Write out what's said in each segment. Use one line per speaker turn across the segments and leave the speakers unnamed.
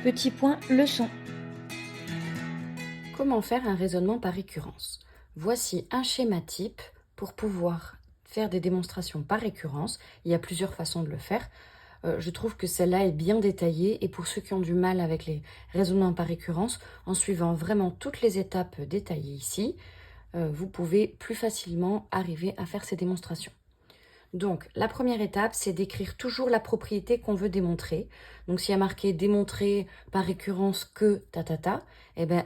Petit point leçon.
Comment faire un raisonnement par récurrence? Voici un schéma type pour pouvoir faire des démonstrations par récurrence. Il y a plusieurs façons de le faire. Je trouve que celle-là est bien détaillée et pour ceux qui ont du mal avec les raisonnements par récurrence, en suivant vraiment toutes les étapes détaillées ici, vous pouvez plus facilement arriver à faire ces démonstrations. Donc, la première étape, c'est d'écrire toujours la propriété qu'on veut démontrer. Donc, s'il y a marqué démontrer par récurrence que eh ben,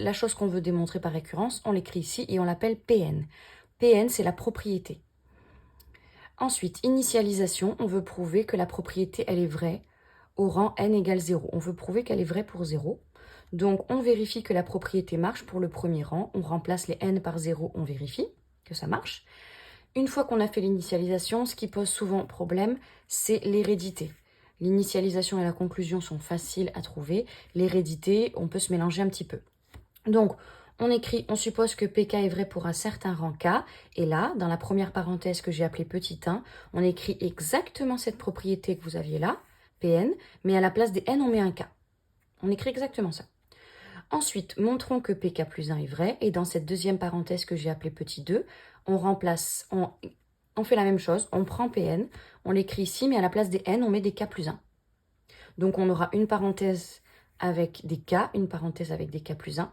la chose qu'on veut démontrer par récurrence, on l'écrit ici et on l'appelle Pn. Pn, c'est la propriété. Ensuite, initialisation, on veut prouver que la propriété, elle est vraie au rang n égale 0. On veut prouver qu'elle est vraie pour 0. Donc, on vérifie que la propriété marche pour le premier rang. On remplace les n par 0, on vérifie que ça marche. Une fois qu'on a fait l'initialisation, ce qui pose souvent problème, c'est l'hérédité. L'initialisation et la conclusion sont faciles à trouver. L'hérédité, on peut se mélanger un petit peu. Donc, on suppose que PK est vrai pour un certain rang K. Et là, dans la première parenthèse que j'ai appelée petit 1, on écrit exactement cette propriété que vous aviez là, Pn, mais à la place des n, on met un K. On écrit exactement ça. Ensuite, montrons que PK plus 1 est vrai, et dans cette deuxième parenthèse que j'ai appelée petit 2, on remplace, on fait la même chose, on prend Pn, on l'écrit ici, mais à la place des n, on met des K plus 1. Donc on aura une parenthèse avec des K, une parenthèse avec des K plus 1,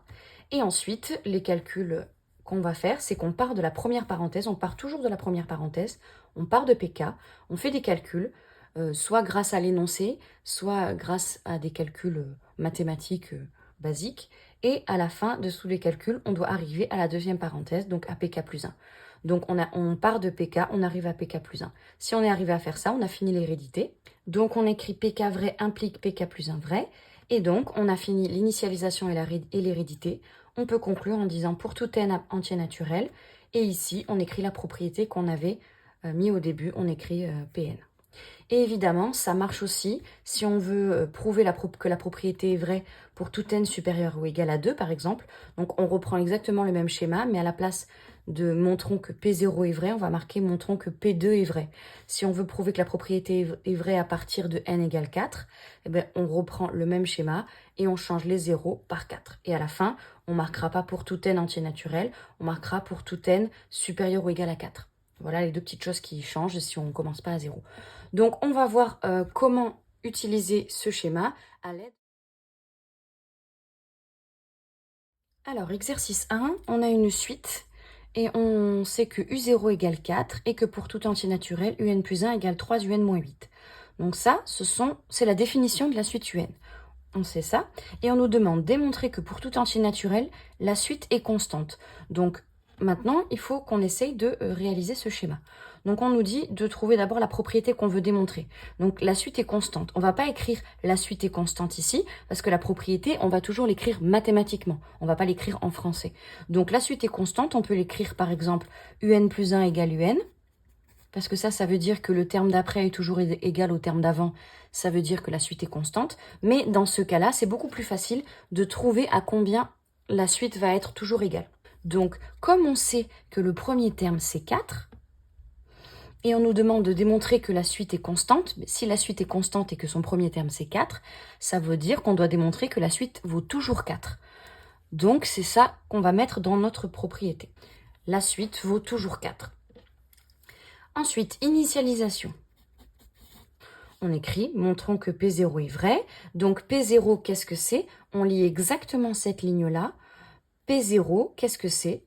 et ensuite, les calculs qu'on va faire, c'est qu'on part de la première parenthèse, on part toujours de la première parenthèse, on part de PK, on fait des calculs, soit grâce à l'énoncé, soit grâce à des calculs mathématiques basiques, et à la fin de tous les calculs, on doit arriver à la deuxième parenthèse, donc à PK plus 1. Donc on part de PK, on arrive à PK plus 1. Si on est arrivé à faire ça, on a fini l'hérédité. Donc on écrit PK vrai implique PK plus 1 vrai, et donc on a fini l'initialisation et l'hérédité. On peut conclure en disant pour tout n entier naturel, et ici on écrit la propriété qu'on avait mis au début, on écrit Pn. Et évidemment, ça marche aussi si on veut prouver que la propriété est vraie pour tout n supérieur ou égal à 2, par exemple. Donc, on reprend exactement le même schéma, mais à la place de montrons que P0 est vrai, on va marquer montrons que P2 est vrai. Si on veut prouver que la propriété est vraie à partir de n égale 4, eh bien, on reprend le même schéma et on change les 0 par 4. Et à la fin, on ne marquera pas pour tout n entier naturel, on marquera pour tout n supérieur ou égal à 4. Voilà les deux petites choses qui changent si on ne commence pas à 0. Donc, on va voir comment utiliser ce schéma à l'aide. Alors, exercice 1, on a une suite et on sait que U0 égale 4 et que pour tout entier naturel, UN plus 1 égale 3 UN moins 8. Donc ça, c'est la définition de la suite UN. On sait ça. Et on nous demande de démontrer que pour tout entier naturel, la suite est constante. Donc maintenant, il faut qu'on essaye de réaliser ce schéma. Donc on nous dit de trouver d'abord la propriété qu'on veut démontrer. Donc la suite est constante. On ne va pas écrire la suite est constante ici, parce que la propriété, on va toujours l'écrire mathématiquement. On ne va pas l'écrire en français. Donc la suite est constante, on peut l'écrire par exemple UN plus 1 égale UN. Parce que ça veut dire que le terme d'après est toujours égal au terme d'avant. Ça veut dire que la suite est constante. Mais dans ce cas-là, c'est beaucoup plus facile de trouver à combien la suite va être toujours égale. Donc, comme on sait que le premier terme, c'est 4, et on nous demande de démontrer que la suite est constante, si la suite est constante et que son premier terme, c'est 4, ça veut dire qu'on doit démontrer que la suite vaut toujours 4. Donc, c'est ça qu'on va mettre dans notre propriété. La suite vaut toujours 4. Ensuite, initialisation. On écrit, montrons que P0 est vrai. Donc P0, qu'est-ce que c'est? On lit exactement cette ligne-là. P0, qu'est-ce que c'est?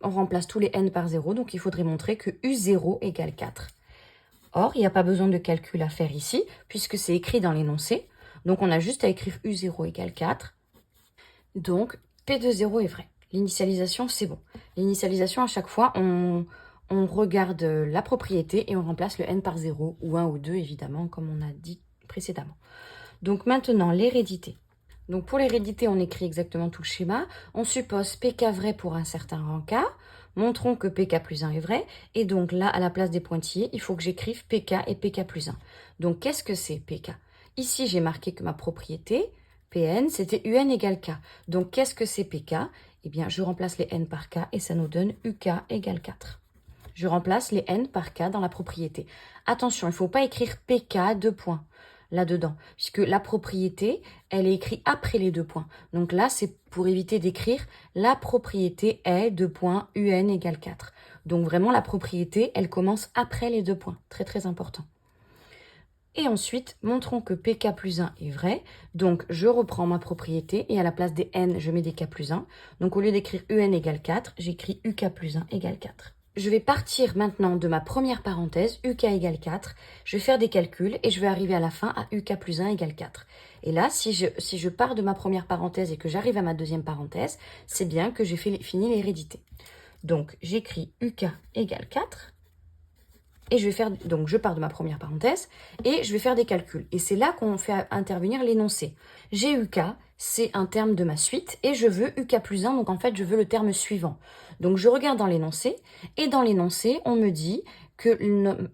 On remplace tous les n par 0, donc il faudrait montrer que U0 égale 4. Or, il n'y a pas besoin de calcul à faire ici, puisque c'est écrit dans l'énoncé. Donc on a juste à écrire U0 égale 4. Donc P de 0 est vrai. L'initialisation, c'est bon. L'initialisation, à chaque fois, on regarde la propriété et on remplace le n par 0, ou 1 ou 2, évidemment, comme on a dit précédemment. Donc maintenant, l'hérédité. Donc pour l'hérédité, on écrit exactement tout le schéma. On suppose PK vrai pour un certain rang K. Montrons que PK plus 1 est vrai. Et donc là, à la place des pointillés, il faut que j'écrive PK et PK plus 1. Donc qu'est-ce que c'est PK? Ici, j'ai marqué que ma propriété, Pn, c'était UN égale K. Donc qu'est-ce que c'est PK? Eh bien, je remplace les n par K et ça nous donne UK égale 4. Je remplace les n par K dans la propriété. Attention, il ne faut pas écrire PK, 2 points. là-dedans, puisque la propriété, elle est écrite après les 2 points. Donc là, c'est pour éviter d'écrire la propriété est, 2 points, UN égale 4. Donc vraiment, la propriété, elle commence après les 2 points. Très, très important. Et ensuite, montrons que pk plus 1 est vrai. Donc, je reprends ma propriété et à la place des n, je mets des k plus 1. Donc, au lieu d'écrire un égale 4, j'écris uk plus 1 égale 4. Je vais partir maintenant de ma première parenthèse, uk égale 4. Je vais faire des calculs et je vais arriver à la fin à uk plus 1 égale 4. Et là, si je pars de ma première parenthèse et que j'arrive à ma deuxième parenthèse, c'est bien que j'ai fini l'hérédité. Donc, j'écris uk égale 4. Et je vais faire, donc je pars de ma première parenthèse et je vais faire des calculs. Et c'est là qu'on fait intervenir l'énoncé. J'ai UK, c'est un terme de ma suite et je veux UK plus 1, donc en fait je veux le terme suivant. Donc je regarde dans l'énoncé et dans l'énoncé on me dit que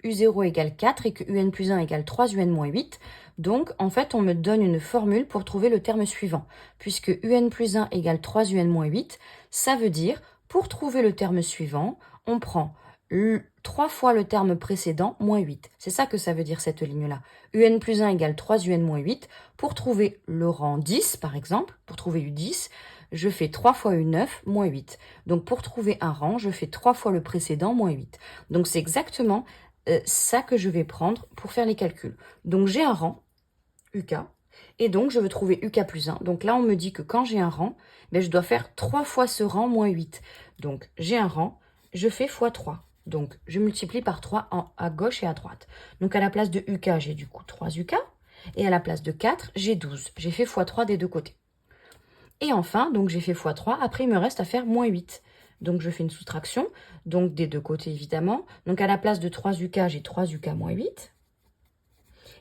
U0 égale 4 et que UN plus 1 égale 3 UN moins 8. Donc en fait on me donne une formule pour trouver le terme suivant. Puisque UN plus 1 égale 3 UN moins 8, ça veut dire pour trouver le terme suivant, on prend 3 fois le terme précédent, moins 8. C'est ça que ça veut dire cette ligne-là. UN plus 1 égale 3 UN moins 8. Pour trouver le rang 10, par exemple, pour trouver U10, je fais 3 fois U9, moins 8. Donc pour trouver un rang, je fais 3 fois le précédent, moins 8. Donc c'est exactement ça que je vais prendre pour faire les calculs. Donc j'ai un rang, UK, et donc je veux trouver UK plus 1. Donc là, on me dit que quand j'ai un rang, je dois faire 3 fois ce rang, moins 8. Donc j'ai un rang, je fais fois 3. Donc, je multiplie par 3 à gauche et à droite. Donc, à la place de UK, j'ai du coup 3 UK. Et à la place de 4, j'ai 12. J'ai fait x3 des deux côtés. Et enfin, donc j'ai fait x3. Après, il me reste à faire moins 8. Donc, je fais une soustraction. Donc, des deux côtés, évidemment. Donc, à la place de 3 UK, j'ai 3 UK moins 8.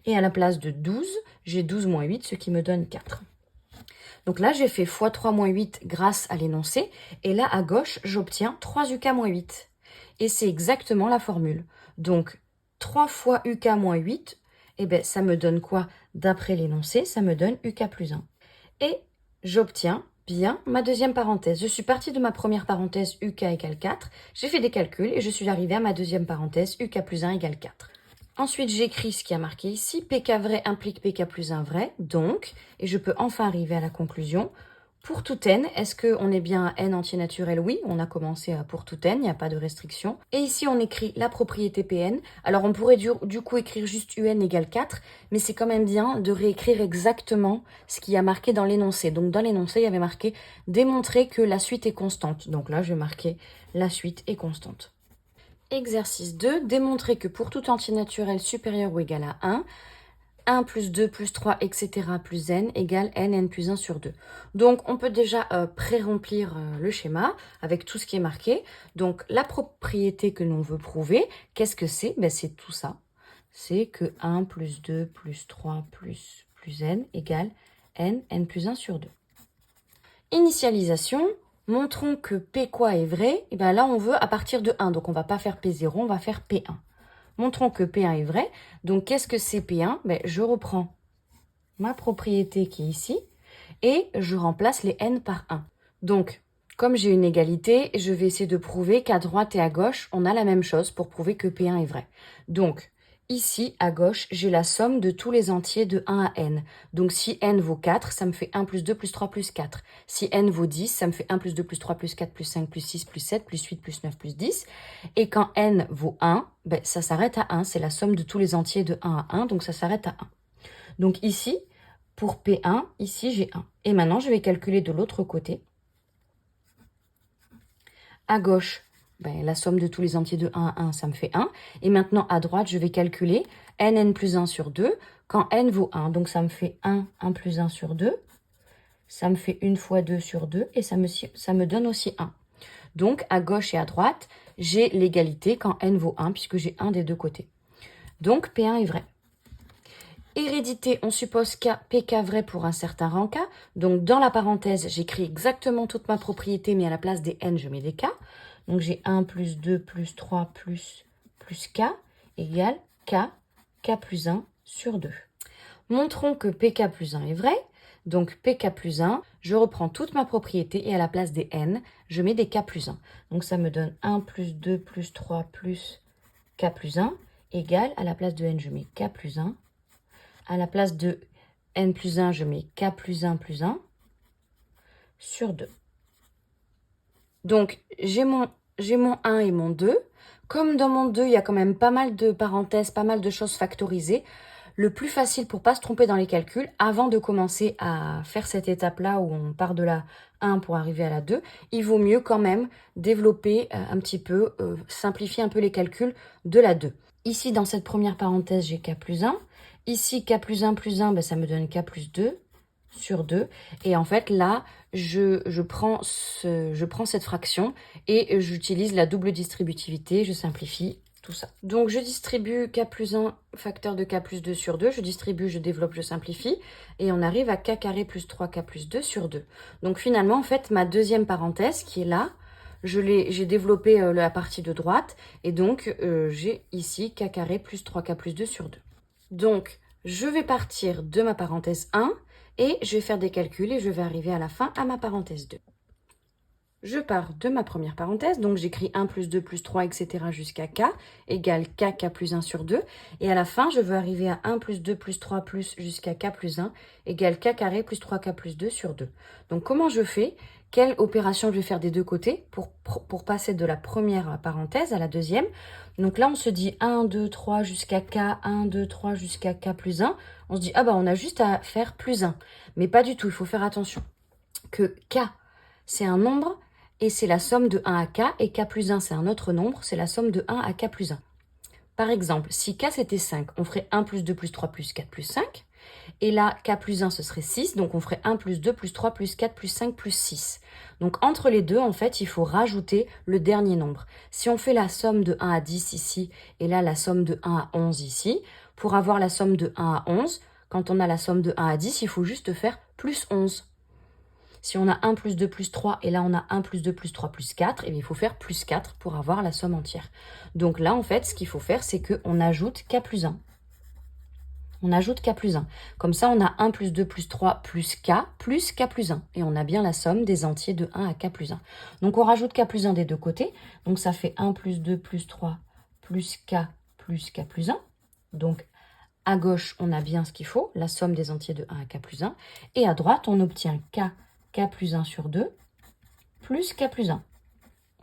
Et à la place de 12, j'ai 12 moins 8, ce qui me donne 4. Donc là, j'ai fait x3 moins 8 grâce à l'énoncé. Et là, à gauche, j'obtiens 3 UK moins 8. Et c'est exactement la formule. Donc, 3 fois UK moins 8, eh ben, ça me donne quoi? D'après l'énoncé, ça me donne UK plus 1. Et j'obtiens bien ma deuxième parenthèse. Je suis partie de ma première parenthèse UK égale 4. J'ai fait des calculs et je suis arrivée à ma deuxième parenthèse UK plus 1 égale 4. Ensuite, j'écris ce qui a marqué ici. PK vrai implique PK plus 1 vrai. Donc, et je peux enfin arriver à la conclusion. Pour tout n, est-ce qu'on est bien à n entier naturel? Oui, on a commencé à pour tout n, il n'y a pas de restriction. Et ici, on écrit la propriété Pn. Alors, on pourrait du coup écrire juste un égale 4, mais c'est quand même bien de réécrire exactement ce qui a marqué dans l'énoncé. Donc, dans l'énoncé, il y avait marqué « Démontrer que la suite est constante ». Donc là, je vais marquer « La suite est constante ». Exercice 2, démontrer que pour tout entier naturel supérieur ou égal à 1, 1 plus 2 plus 3, etc. plus n égale n plus 1 sur 2. Donc, on peut déjà pré-remplir le schéma avec tout ce qui est marqué. Donc, la propriété que l'on veut prouver, qu'est-ce que c'est? C'est tout ça. C'est que 1 plus 2 plus 3 plus n égale n plus 1 sur 2. Initialisation. Montrons que P quoi est vrai. Et bien là, on veut à partir de 1. Donc, on ne va pas faire P0, on va faire P1. Montrons que P1 est vrai. Donc, qu'est-ce que c'est P1? Je reprends ma propriété qui est ici et je remplace les n par 1. Donc, comme j'ai une égalité, je vais essayer de prouver qu'à droite et à gauche, on a la même chose pour prouver que P1 est vrai. Donc, ici, à gauche, j'ai la somme de tous les entiers de 1 à n. Donc, si n vaut 4, ça me fait 1 plus 2 plus 3 plus 4. Si n vaut 10, ça me fait 1 plus 2 plus 3 plus 4 plus 5 plus 6 plus 7 plus 8 plus 9 plus 10. Et quand n vaut 1, ça s'arrête à 1. C'est la somme de tous les entiers de 1 à 1, donc ça s'arrête à 1. Donc ici, pour P1, ici j'ai 1. Et maintenant, je vais calculer de l'autre côté. À gauche, la somme de tous les entiers de 1 à 1, ça me fait 1. Et maintenant, à droite, je vais calculer n plus 1 sur 2 quand n vaut 1. Donc, ça me fait 1 plus 1 sur 2. Ça me fait 1 fois 2 sur 2. Et ça me donne aussi 1. Donc, à gauche et à droite, j'ai l'égalité quand n vaut 1, puisque j'ai 1 des deux côtés. Donc, P1 est vrai. Hérédité, on suppose PK vrai pour un certain rang K. Donc, dans la parenthèse, j'écris exactement toute ma propriété, mais à la place des n, je mets des K. Donc, j'ai 1 plus 2 plus 3 plus K égale K plus 1 sur 2. Montrons que PK plus 1 est vrai. Donc, PK plus 1, je reprends toute ma propriété et à la place des n, je mets des K plus 1. Donc, ça me donne 1 plus 2 plus 3 plus K plus 1 égale, à la place de n, je mets K plus 1 À la place de n plus 1, je mets k plus 1 sur 2. Donc, j'ai mon 1 et mon 2. Comme dans mon 2, il y a quand même pas mal de parenthèses, pas mal de choses factorisées, le plus facile pour ne pas se tromper dans les calculs, avant de commencer à faire cette étape-là où on part de la 1 pour arriver à la 2, il vaut mieux quand même développer un petit peu, simplifier un peu les calculs de la 2. Ici, dans cette première parenthèse, j'ai k plus 1. Ici, k plus 1 plus 1, ben, ça me donne k plus 2 sur 2. Et en fait, là, je prends cette fraction et j'utilise la double distributivité. Je simplifie tout ça. Donc, je distribue k plus 1 facteur de k plus 2 sur 2. Je distribue, je développe, je simplifie. Et on arrive à k carré plus 3k plus 2 sur 2. Donc, finalement, en fait, ma deuxième parenthèse qui est là, j'ai développé la partie de droite. Et donc, j'ai ici k carré plus 3k plus 2 sur 2. Donc, je vais partir de ma parenthèse 1 et je vais faire des calculs et je vais arriver à la fin à ma parenthèse 2. Je pars de ma première parenthèse, donc j'écris 1 plus 2 plus 3, etc. jusqu'à k, égale k plus 1 sur 2. Et à la fin, je veux arriver à 1 plus 2 plus 3 plus jusqu'à k plus 1, égale k carré plus 3k plus 2 sur 2. Donc comment je fais? Quelle opération je vais faire des deux côtés pour passer de la première parenthèse à la deuxième? Donc là, on se dit 1, 2, 3 jusqu'à k, 1, 2, 3 jusqu'à k plus 1. On se dit, ah bah on a juste à faire plus 1. Mais pas du tout, il faut faire attention que k, c'est un nombre et c'est la somme de 1 à k, et k plus 1, c'est un autre nombre, c'est la somme de 1 à k plus 1. Par exemple, si k c'était 5, on ferait 1 plus 2 plus 3 plus 4 plus 5. Et là, k plus 1, ce serait 6. Donc, on ferait 1 plus 2 plus 3 plus 4 plus 5 plus 6. Donc, entre les deux, en fait, il faut rajouter le dernier nombre. Si on fait la somme de 1 à 10 ici, et là, la somme de 1 à 11 ici, pour avoir la somme de 1 à 11, quand on a la somme de 1 à 10, il faut juste faire plus 11. Si on a 1 plus 2 plus 3, et là on a 1 plus 2 plus 3 plus 4, et bien il faut faire plus 4 pour avoir la somme entière. Donc là, en fait, ce qu'il faut faire, c'est qu'on ajoute k plus 1. On ajoute k plus 1. Comme ça, on a 1 plus 2 plus 3 plus k plus 1. Et on a bien la somme des entiers de 1 à k plus 1. Donc on rajoute k plus 1 des deux côtés. Donc ça fait 1 plus 2 plus 3 plus k plus 1. Donc à gauche, on a bien ce qu'il faut, la somme des entiers de 1 à k plus 1. Et à droite, on obtient k plus 1 sur 2 plus k plus 1.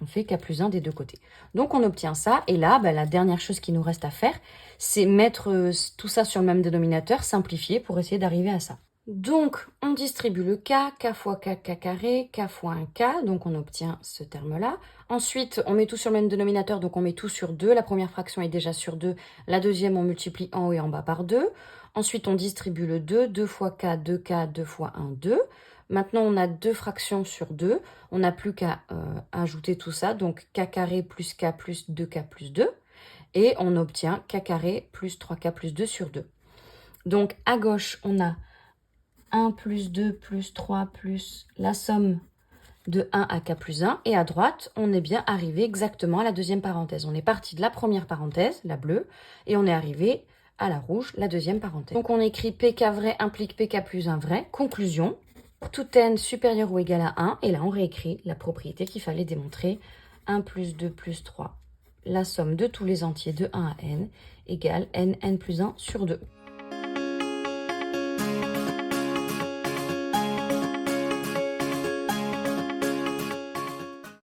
On fait k plus 1 des deux côtés. Donc, on obtient ça. Et là, la dernière chose qui nous reste à faire, c'est mettre tout ça sur le même dénominateur, simplifier pour essayer d'arriver à ça. Donc, on distribue le k fois k carré, k fois 1k. Donc, on obtient ce terme-là. Ensuite, on met tout sur le même dénominateur. Donc, on met tout sur 2. La première fraction est déjà sur 2. La deuxième, on multiplie en haut et en bas par 2. Ensuite, on distribue le 2. 2 fois k, 2k, 2 fois 1, 2. Maintenant, on a deux fractions sur 2. On n'a plus qu'à ajouter tout ça. Donc, k carré plus k plus 2k plus 2. Et on obtient k carré plus 3k plus 2 sur 2. Donc, à gauche, on a 1 plus 2 plus 3 plus la somme de 1 à k plus 1. Et à droite, on est bien arrivé exactement à la deuxième parenthèse. On est parti de la première parenthèse, la bleue, et on est arrivé à la rouge, la deuxième parenthèse. Donc, on écrit pk vrai implique pk plus 1 vrai. Conclusion. Tout n supérieur ou égal à 1, et là on réécrit la propriété qu'il fallait démontrer. 1 plus 2 plus 3, la somme de tous les entiers de 1 à n égale n plus 1 sur 2.